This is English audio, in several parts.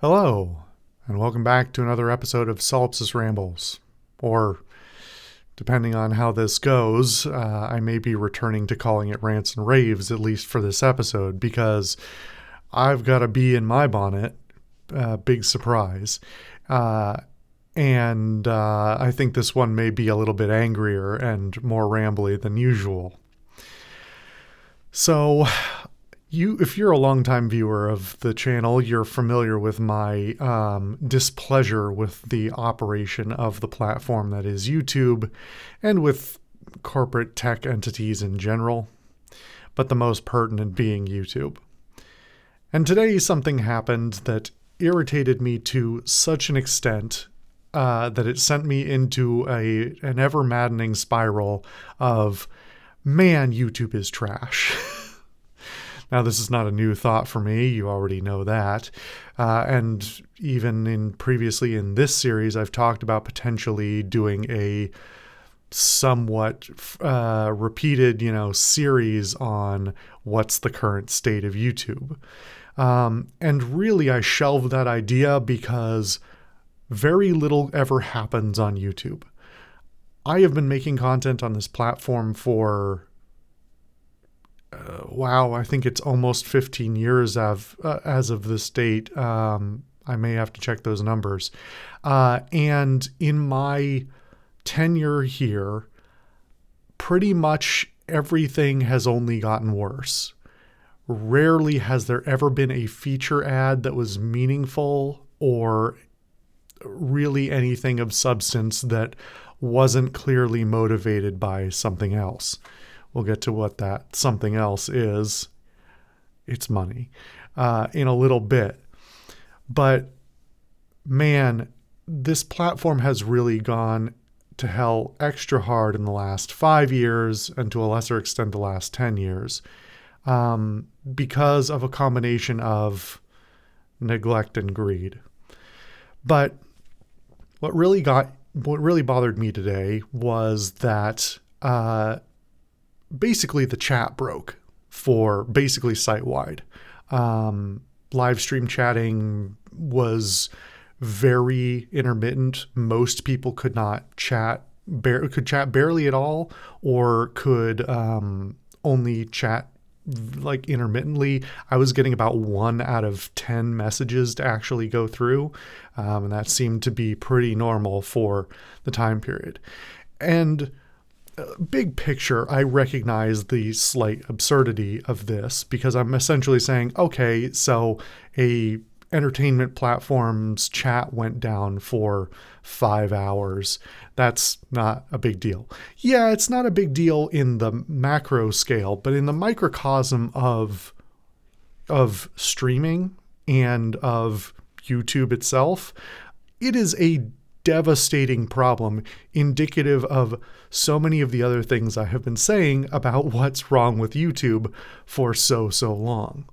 Hello, and welcome back to another episode of Solipsist Rambles. Or, depending on how this goes, I may be returning to calling it Rants and Raves, at least for this episode, because I've got a bee in my bonnet. Big surprise. And I think this one may be a little bit angrier and more rambly than usual. So, if you're a longtime viewer of the channel, you're familiar with my displeasure with the operation of the platform that is YouTube and with corporate tech entities in general, but the most pertinent being YouTube. And today something happened that irritated me to such an extent that it sent me into an ever-maddening spiral of, man, YouTube is trash. Now, this is not a new thought for me. You already know that. And even previously in this series, I've talked about potentially doing a somewhat repeated, series on what's the current state of YouTube. And really, I shelved that idea because very little ever happens on YouTube. I have been making content on this platform for I think it's almost 15 years as of this date. I may have to check those numbers. And in my tenure here, pretty much everything has only gotten worse. Rarely has there ever been a feature ad that was meaningful or really anything of substance that wasn't clearly motivated by something else. We'll get to what that something else is. It's money in a little bit. But man, this platform has really gone to hell extra hard in the last 5 years and to a lesser extent the last 10 years because of a combination of neglect and greed. But what really bothered me today was that basically the chat broke for basically site-wide. Live stream chatting was very intermittent. Most people could not chat, could chat barely at all, or could only chat like intermittently. I was getting about 1 out of 10 messages to actually go through, and that seemed to be pretty normal for the time period. And big picture, I recognize the slight absurdity of this because I'm essentially saying, okay, so a entertainment platform's chat went down for 5 hours. That's not a big deal. Yeah, it's not a big deal in the macro scale, but in the microcosm of streaming and of YouTube itself, it is a devastating problem, indicative of so many of the other things I have been saying about what's wrong with YouTube for so long.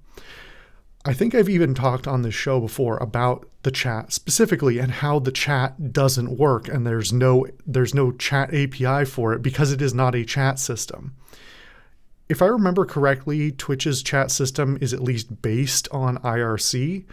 I think I've even talked on this show before about the chat specifically and how the chat doesn't work and there's no chat API for it because it is not a chat system. If I remember correctly, Twitch's chat system is at least based on IRC,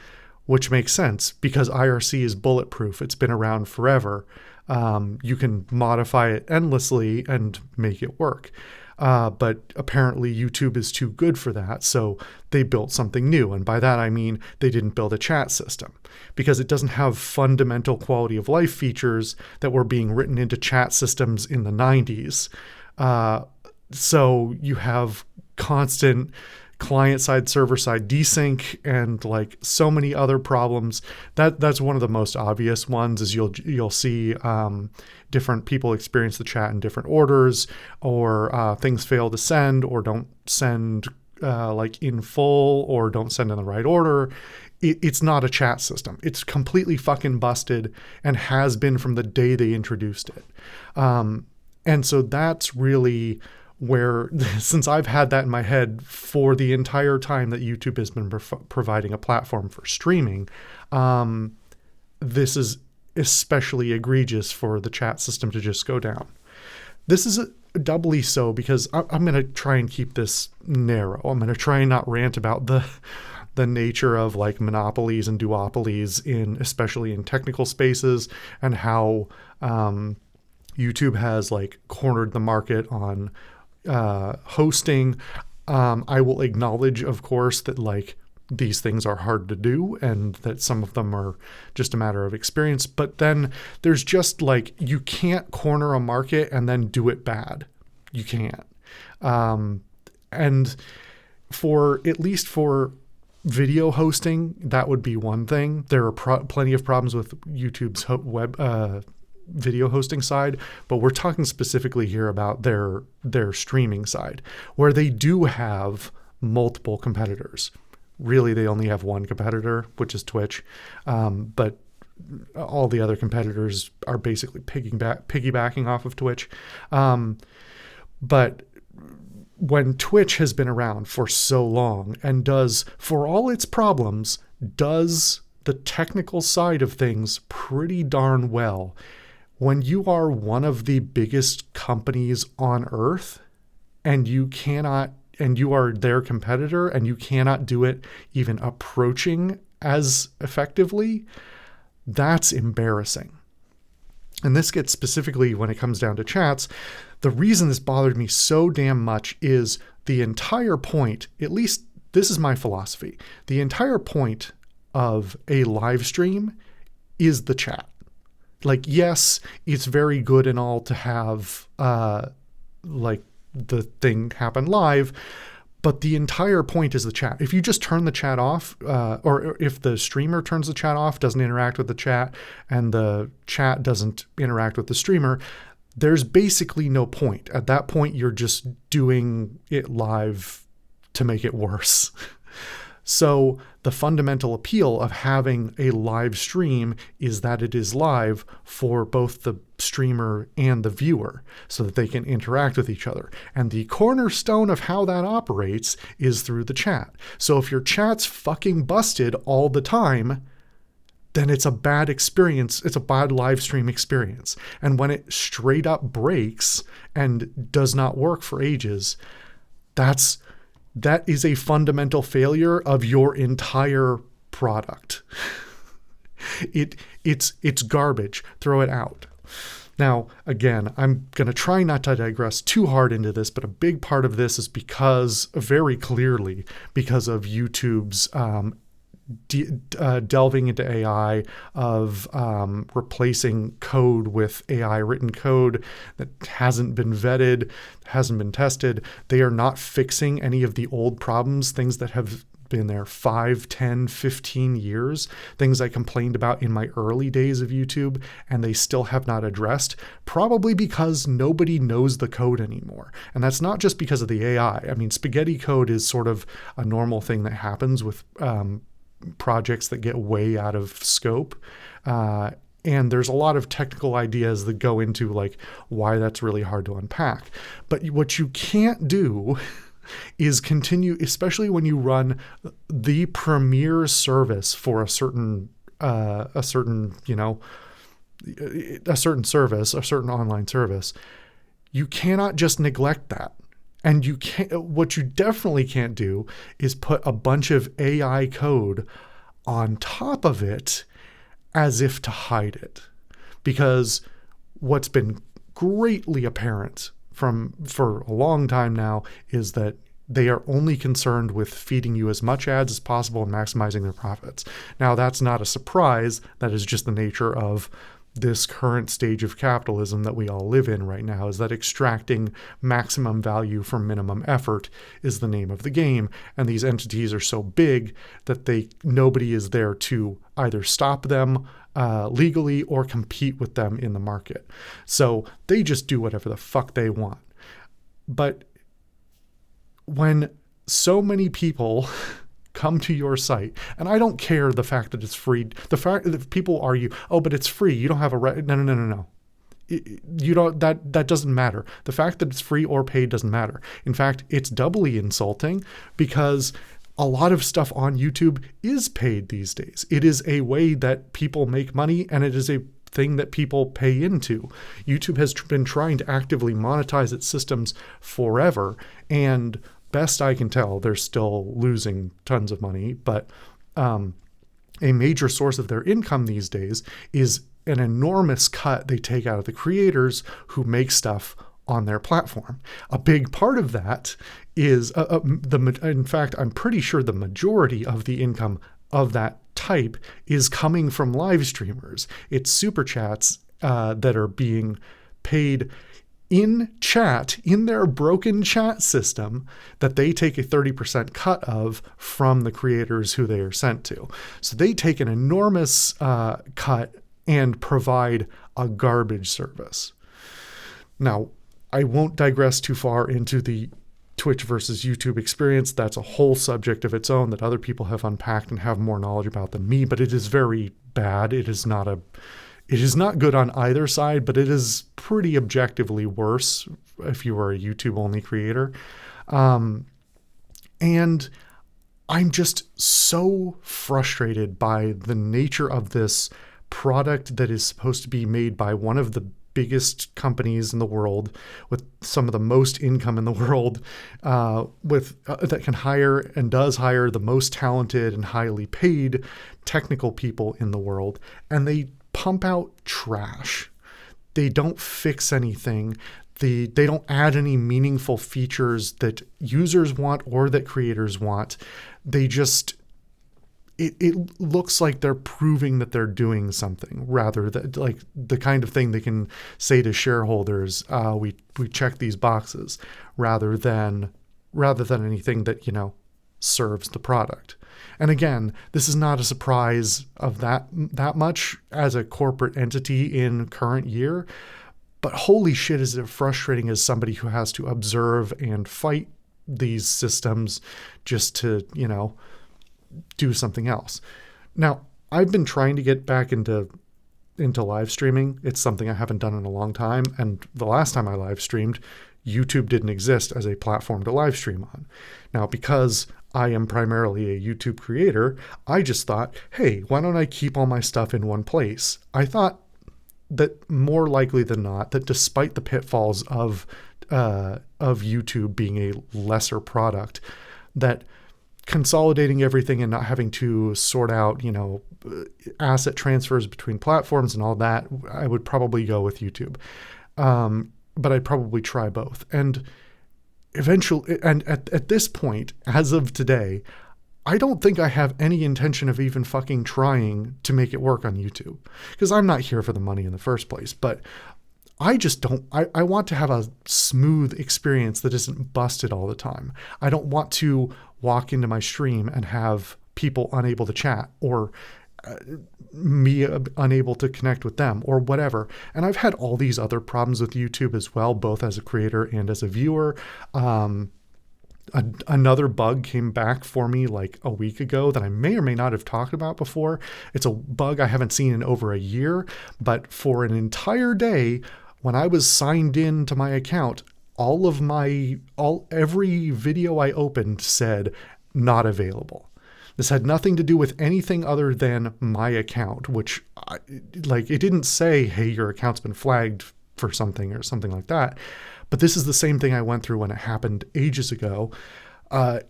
which makes sense because IRC is bulletproof. It's been around forever. You can modify it endlessly and make it work. But apparently YouTube is too good for that, so they built something new. And by that I mean they didn't build a chat system because it doesn't have fundamental quality of life features that were being written into chat systems in the 90s. So you have constant client-side, server-side desync and like so many other problems. That's one of the most obvious ones is you'll see different people experience the chat in different orders, or things fail to send or don't send like in full or don't send in the right order. It's not a chat system. It's completely fucking busted and has been from the day they introduced it. And so that's really where, since I've had that in my head for the entire time that YouTube has been providing a platform for streaming, this is especially egregious for the chat system to just go down. This is doubly so because I'm going to try and keep this narrow. I'm going to try and not rant about the nature of like monopolies and duopolies especially in technical spaces, and how YouTube has like cornered the market on hosting. I will acknowledge, of course, that like these things are hard to do and that some of them are just a matter of experience. But then there's just like, you can't corner a market and then do it bad. You can't. And at least for video hosting, that would be one thing. There are plenty of problems with YouTube's web video hosting side, but we're talking specifically here about their streaming side, where they do have multiple competitors. Really, they only have one competitor, which is Twitch, but all the other competitors are basically piggybacking off of Twitch. But when Twitch has been around for so long and does, for all its problems, does the technical side of things pretty darn well, when you are one of the biggest companies on earth and you are their competitor and you cannot do it even approaching as effectively, that's embarrassing. And this gets specifically when it comes down to chats. The reason this bothered me so damn much is the entire point, at least this is my philosophy, the entire point of a live stream is the chat. Like, yes, it's very good and all to have like the thing happen live, but the entire point is the chat. If you just turn the chat off, or if the streamer turns the chat off, doesn't interact with the chat, and the chat doesn't interact with the streamer, there's basically no point. At that point, you're just doing it live to make it worse. So the fundamental appeal of having a live stream is that it is live for both the streamer and the viewer so that they can interact with each other. And the cornerstone of how that operates is through the chat. So if your chat's fucking busted all the time, then it's a bad experience. It's a bad live stream experience. And when it straight up breaks and does not work for ages, that is a fundamental failure of your entire product. It's garbage. Throw it out. Now, again, I'm going to try not to digress too hard into this, but a big part of this is very clearly because of YouTube's delving into AI, of replacing code with AI written code that hasn't been vetted, hasn't been tested. They are not fixing any of the old problems, things that have been there 5, 10, 15 years, things I complained about in my early days of YouTube, and they still have not addressed, probably because nobody knows the code anymore. And that's not just because of the AI. I mean, spaghetti code is sort of a normal thing that happens with projects that get way out of scope. And there's a lot of technical ideas that go into like why that's really hard to unpack. But what you can't do is continue, especially when you run the premier service for a certain online service. You cannot just neglect that. And what you definitely can't do is put a bunch of AI code on top of it as if to hide it. Because what's been greatly apparent for a long time now is that they are only concerned with feeding you as much ads as possible and maximizing their profits. Now, that's not a surprise. That is just the nature of this current stage of capitalism that we all live in right now, is that extracting maximum value from minimum effort is the name of the game. And these entities are so big that nobody is there to either stop them legally or compete with them in the market. So they just do whatever the fuck they want. But when so many people come to your site, and I don't care the fact that it's free. The fact that people argue, oh, but it's free, you don't have a right. No. You don't. That doesn't matter. The fact that it's free or paid doesn't matter. In fact, it's doubly insulting because a lot of stuff on YouTube is paid these days. It is a way that people make money, and it is a thing that people pay into. YouTube has been trying to actively monetize its systems forever, and best I can tell, they're still losing tons of money, but a major source of their income these days is an enormous cut they take out of the creators who make stuff on their platform. A big part of that is, in fact, I'm pretty sure the majority of the income of that type is coming from live streamers. It's super chats that are being paid in chat, in their broken chat system, that they take a 30% cut of from the creators who they are sent to. So they take an enormous cut and provide a garbage service. Now, I won't digress too far into the Twitch versus YouTube experience. That's a whole subject of its own that other people have unpacked and have more knowledge about than me, but it is very bad. It is not good on either side, but it is pretty objectively worse if you are a YouTube only creator. And I'm just so frustrated by the nature of this product that is supposed to be made by one of the biggest companies in the world with some of the most income in the world, that can hire and does hire the most talented and highly paid technical people in the world. And they pump out trash. They don't fix anything. They don't add any meaningful features that users want or that creators want. They just, it looks like they're proving that they're doing something, rather than like the kind of thing they can say to shareholders, we check these boxes, rather than anything that, serves the product. And again, this is not a surprise of that much as a corporate entity in current year, but holy shit, is it frustrating as somebody who has to observe and fight these systems just to, do something else. Now, I've been trying to get back into live streaming. It's something I haven't done in a long time. And the last time I live streamed, YouTube didn't exist as a platform to live stream on. Now, because I am primarily a YouTube creator, I just thought, hey, why don't I keep all my stuff in one place? I thought that more likely than not, that despite the pitfalls of YouTube being a lesser product, that consolidating everything and not having to sort out, asset transfers between platforms and all that, I would probably go with YouTube. But I'd probably try both. And eventually, and at this point, as of today, I don't think I have any intention of even fucking trying to make it work on YouTube, because I'm not here for the money in the first place. But I just don't, I want to have a smooth experience that isn't busted all the time. I don't want to walk into my stream and have people unable to chat, or me unable to connect with them, or whatever. And I've had all these other problems with YouTube as well, both as a creator and as a viewer. Another bug came back for me like a week ago that I may or may not have talked about before. It's a bug I haven't seen in over a year, but for an entire day, when I was signed in to my account, every video I opened said not available. This had nothing to do with anything other than my account, which it didn't say, hey, your account's been flagged for something or something like that. But this is the same thing I went through when it happened ages ago.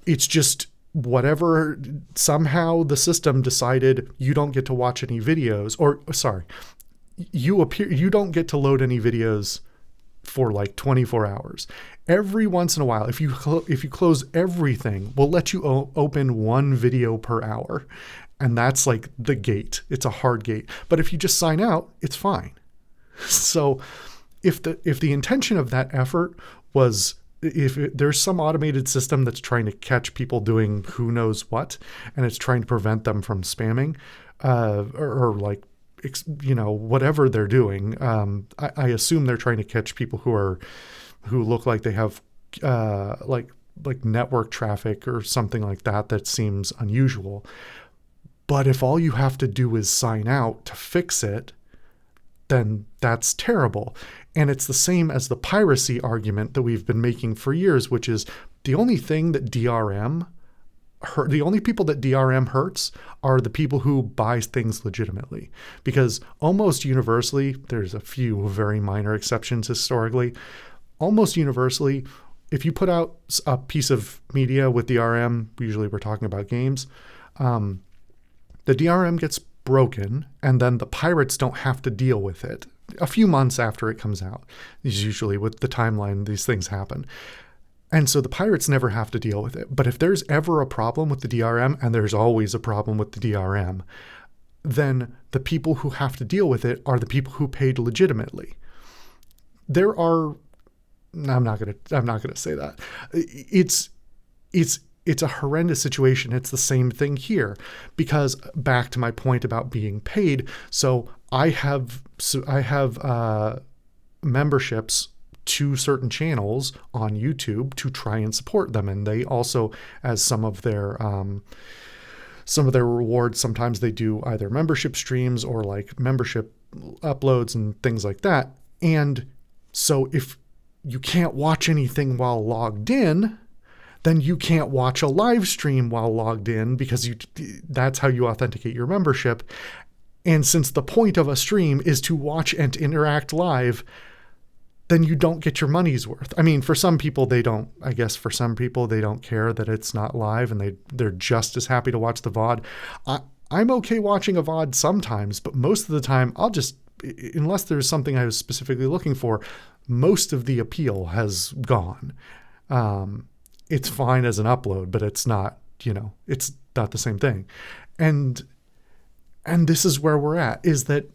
It's just whatever, somehow the system decided you don't get to watch any videos, or sorry, you don't get to load any videos for like 24 hours. Every once in a while, if you close everything, we'll let you open one video per hour. And that's like the gate. It's a hard gate. But if you just sign out, it's fine. So if the intention of that effort was, if there's some automated system that's trying to catch people doing who knows what, and it's trying to prevent them from spamming, or like, whatever they're doing, I assume they're trying to catch people who look like they have like network traffic or something like that. That seems unusual. But if all you have to do is sign out to fix it, then that's terrible. And it's the same as the piracy argument that we've been making for years, which is the only thing that the only people that DRM hurts are the people who buy things legitimately, because almost universally, there's a few very minor exceptions historically, almost universally, if you put out a piece of media with DRM, usually we're talking about games, the DRM gets broken, and then the pirates don't have to deal with it a few months after it comes out. Usually with the timeline, these things happen. And so the pirates never have to deal with it. But if there's ever a problem with the DRM, and there's always a problem with the DRM, then the people who have to deal with it are the people who paid legitimately. I'm not gonna say that. It's a horrendous situation. It's the same thing here, because back to my point about being paid. So I have memberships to certain channels on YouTube to try and support them, and they also, as some of their rewards, sometimes they do either membership streams or like membership uploads and things like that. And so if you can't watch anything while logged in, then you can't watch a live stream while logged in, because that's how you authenticate your membership. And since the point of a stream is to watch and interact live, then you don't get your money's worth. I mean, for some people, they don't care that it's not live, and they're just as happy to watch the VOD. I'm okay watching a VOD sometimes, but most of the time I'll just, unless there's something I was specifically looking for, most of the appeal has gone. It's fine as an upload, but it's not, it's not the same thing. And this is where we're at, is that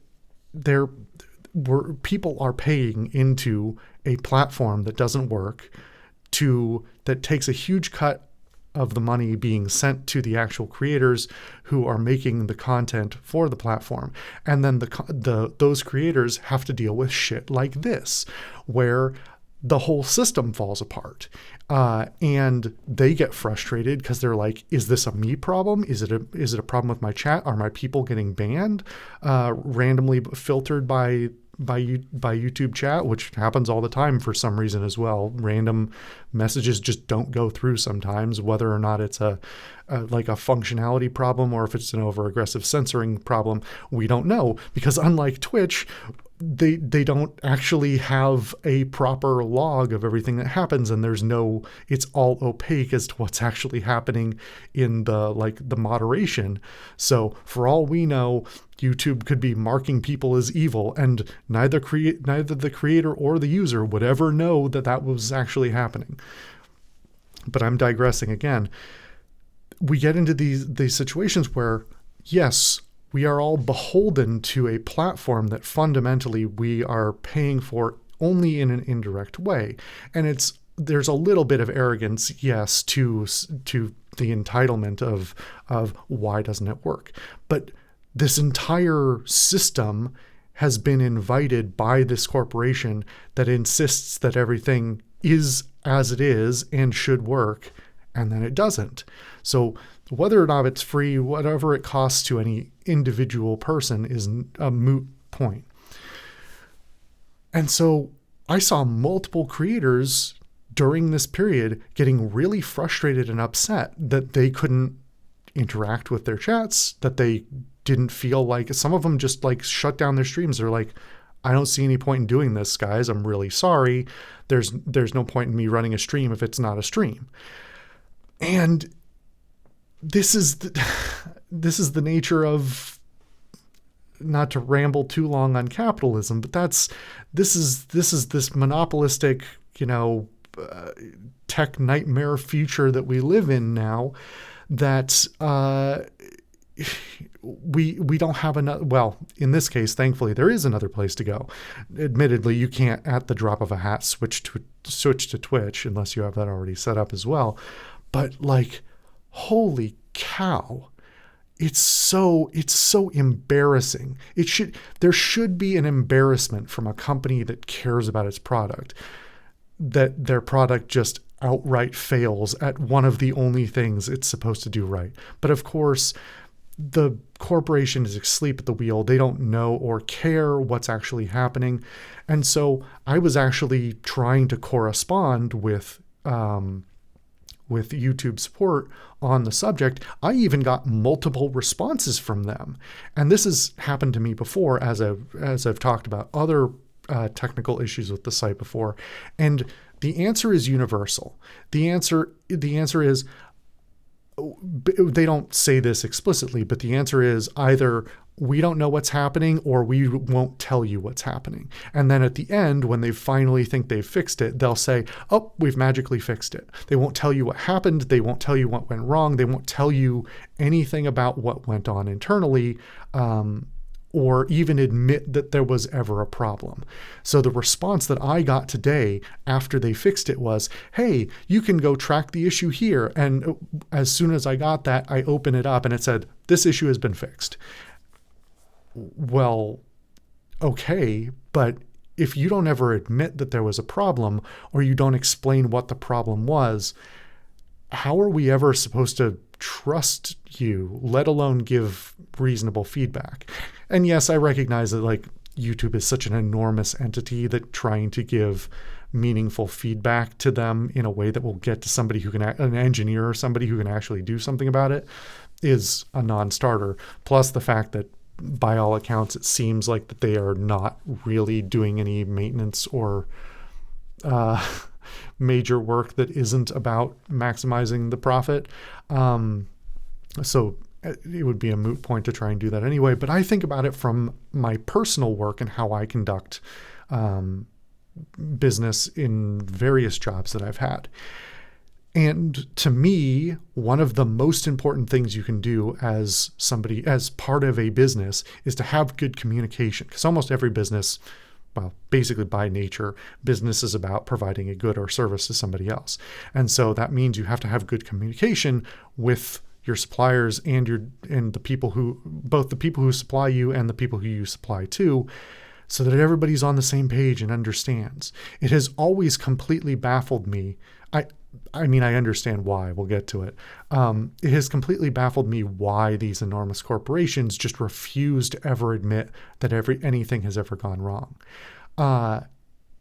people are paying into a platform that doesn't work, that takes a huge cut of the money being sent to the actual creators who are making the content for the platform. And then those creators have to deal with shit like this, where the whole system falls apart. And they get frustrated because they're like, is this a me problem? Is it a problem with my chat? Are my people getting banned, randomly filtered by YouTube chat, which happens all the time for some reason as well. Random messages just don't go through sometimes, whether or not it's a functionality problem or if it's an over-aggressive censoring problem, we don't know, because unlike Twitch, they don't actually have a proper log of everything that happens, and it's all opaque as to what's actually happening in the moderation. So for all we know, YouTube could be marking people as evil, and neither the creator or the user would ever know that was actually happening. But I'm digressing again. We get into these situations where, yes, we are all beholden to a platform that fundamentally we are paying for only in an indirect way. And there's a little bit of arrogance, yes, to the entitlement of why doesn't it work? But this entire system has been invited by this corporation that insists that everything is as it is and should work, and then it doesn't. So whether or not it's free, whatever it costs to any individual person is a moot point. And so I saw multiple creators during this period getting really frustrated and upset that they couldn't interact with their chats, that they didn't feel like, some of them just shut down their streams. They're like, I don't see any point in doing this, guys. I'm really sorry. There's no point in me running a stream if it's not a stream. And this is the nature of, not to ramble too long on capitalism, but this is this monopolistic, tech nightmare future that we live in now, that we don't have another. Well, in this case, thankfully, there is another place to go. Admittedly, you can't at the drop of a hat switch to Twitch unless you have that already set up as well. But holy cow, it's so embarrassing. There should be an embarrassment from a company that cares about its product, that their product just outright fails at one of the only things it's supposed to do right. But of course, the corporation is asleep at the wheel. They don't know or care what's actually happening. And so I was actually trying to correspond with YouTube support on the subject. I even got multiple responses from them. And this has happened to me before, as I've talked about other technical issues with the site before. And The answer is universal. The answer is, they don't say this explicitly, but the answer is either we don't know what's happening or we won't tell you what's happening. And then at the end, when they finally think they've fixed it, they'll say, oh, we've magically fixed it. They won't tell you what happened. They won't tell you what went wrong. They won't tell you anything about what went on internally, or even admit that there was ever a problem. So the response that I got today after they fixed it was, hey, you can go track the issue here. And as soon as I got that, I open it up and it said, this issue has been fixed. Well, okay, but if you don't ever admit that there was a problem, or you don't explain what the problem was, how are we ever supposed to trust you, let alone give reasonable feedback? And yes, I recognize that like YouTube is such an enormous entity that trying to give meaningful feedback to them in a way that will get to somebody who can, an engineer or somebody who can actually do something about it, is a non-starter. Plus the fact that by all accounts, it seems like that they are not really doing any maintenance or major work that isn't about maximizing the profit. So it would be a moot point to try and do that anyway. But I think about it from my personal work and how I conduct business in various jobs that I've had. And to me, one of the most important things you can do as somebody, as part of a business, is to have good communication. Because almost every business, well, basically by nature, business is about providing a good or service to somebody else. And so that means you have to have good communication with your suppliers and the people who, both the people who supply you and the people who you supply to, so that everybody's on the same page and understands. It has always completely baffled me. I mean, I understand why. We'll get to it. It has completely baffled me why these enormous corporations just refuse to ever admit that anything has ever gone wrong.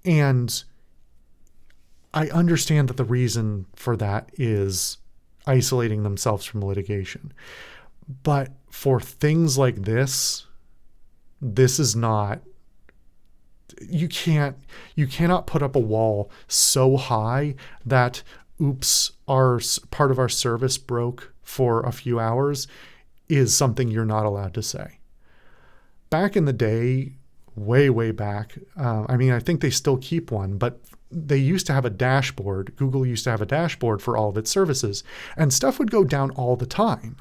And I understand that the reason for that is isolating themselves from litigation. But for things like this is not, you cannot put up a wall so high that oops, part of our service broke for a few hours is something you're not allowed to say. Back in the day, way back, I think they still keep one, but they used to have a dashboard. Google used to have a dashboard for all of its services, and stuff would go down all the time.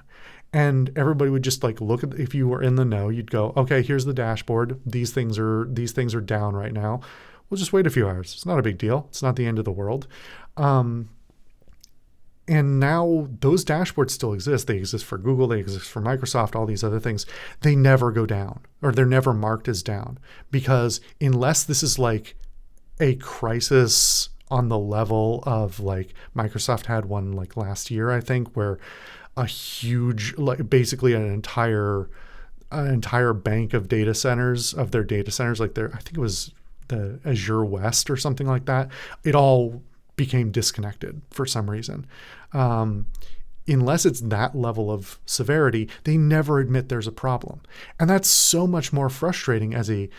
And everybody would just like look at, if you were in the know, you'd go, okay, here's the dashboard. These things are down right now. We'll just wait a few hours. It's not a big deal. It's not the end of the world. And now those dashboards still exist. They exist for Google. They exist for Microsoft, all these other things. They never go down, or they're never marked as down, because unless this is like a crisis on the level of like Microsoft had one like last year, I think, where a huge, like basically an entire bank of data centers, like I think it was the Azure West or something like that. It all became disconnected for some reason. Unless it's that level of severity, they never admit there's a problem. And that's so much more frustrating as a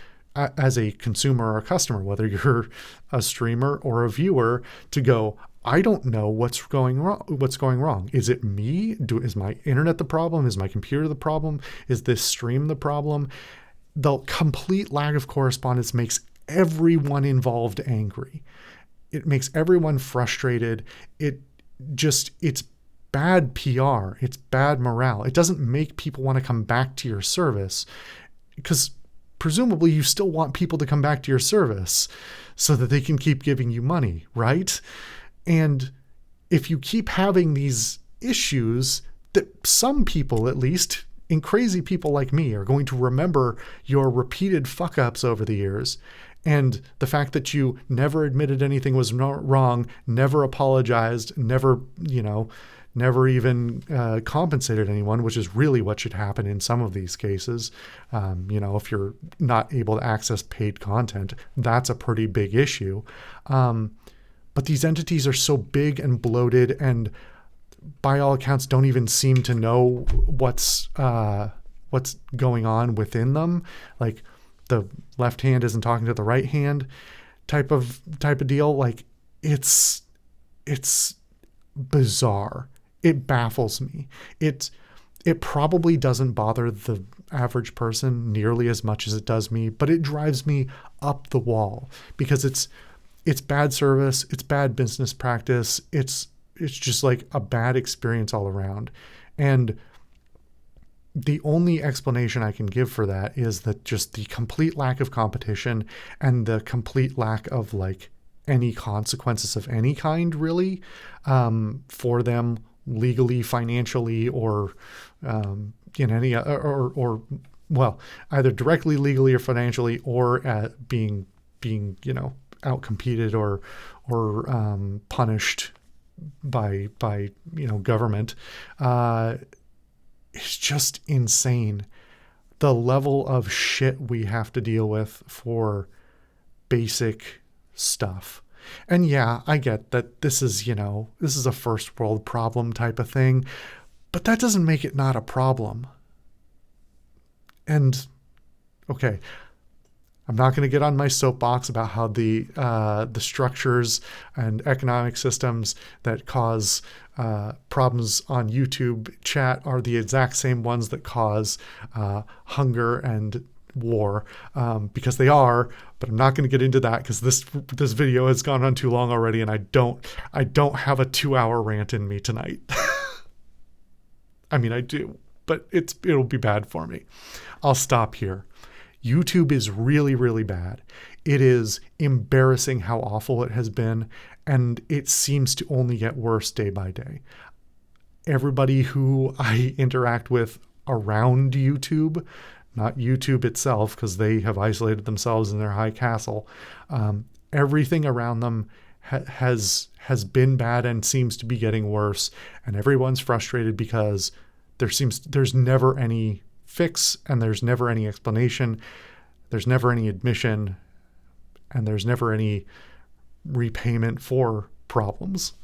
consumer or a customer, whether you're a streamer or a viewer, to go, I don't know what's going wrong. Is it me? Is my internet the problem? Is my computer the problem? Is this stream the problem? The complete lack of correspondence makes everyone involved angry. It makes everyone frustrated. It's bad PR. It's bad morale. It doesn't make people want to come back to your service, because presumably you still want people to come back to your service so that they can keep giving you money, right? And if you keep having these issues, that some people, at least, and crazy people like me, are going to remember your repeated fuck-ups over the years, and the fact that you never admitted anything was wrong, never apologized, never even compensated anyone, which is really what should happen in some of these cases. If you're not able to access paid content, that's a pretty big issue. But these entities are so big and bloated, and by all accounts don't even seem to know what's going on within them. Like the left hand isn't talking to the right hand type of deal. Like it's bizarre. It baffles me. It probably doesn't bother the average person nearly as much as it does me, but it drives me up the wall because it's bad service, it's bad business practice, it's just like a bad experience all around. And the only explanation I can give for that is that just the complete lack of competition and the complete lack of like any consequences of any kind, really, for them legally, financially, or in any or well, either directly, legally, or financially, or at being outcompeted or punished by government. It's just insane, the level of shit we have to deal with for basic stuff. And yeah, I get that this is a first world problem type of thing, but that doesn't make it not a problem. And okay, I'm not going to get on my soapbox about how the structures and economic systems that cause problems on YouTube chat are the exact same ones that cause hunger and war, because they are. But I'm not going to get into that because this video has gone on too long already, and I don't have a 2-hour rant in me tonight. I mean, I do, but it'll be bad for me. I'll stop here. YouTube is really, really bad. It is embarrassing how awful it has been, and it seems to only get worse day by day. Everybody who I interact with around YouTube, not YouTube itself, because they have isolated themselves in their high castle, everything around them has been bad and seems to be getting worse, and everyone's frustrated because there's never any fix, and there's never any explanation, there's never any admission, and there's never any repayment for problems.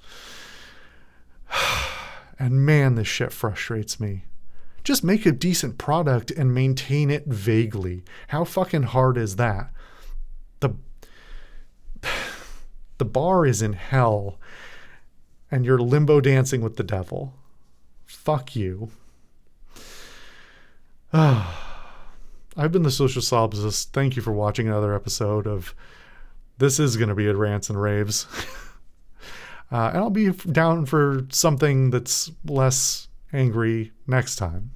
And man, this shit frustrates me. Just make a decent product and maintain it vaguely. How fucking hard is that? The bar is in hell, and you're limbo dancing with the devil. Fuck you. I've been the Social Solipsist. Thank you for watching another episode of This Is Going to Be at Rants and Raves. And I'll be down for something that's less angry next time.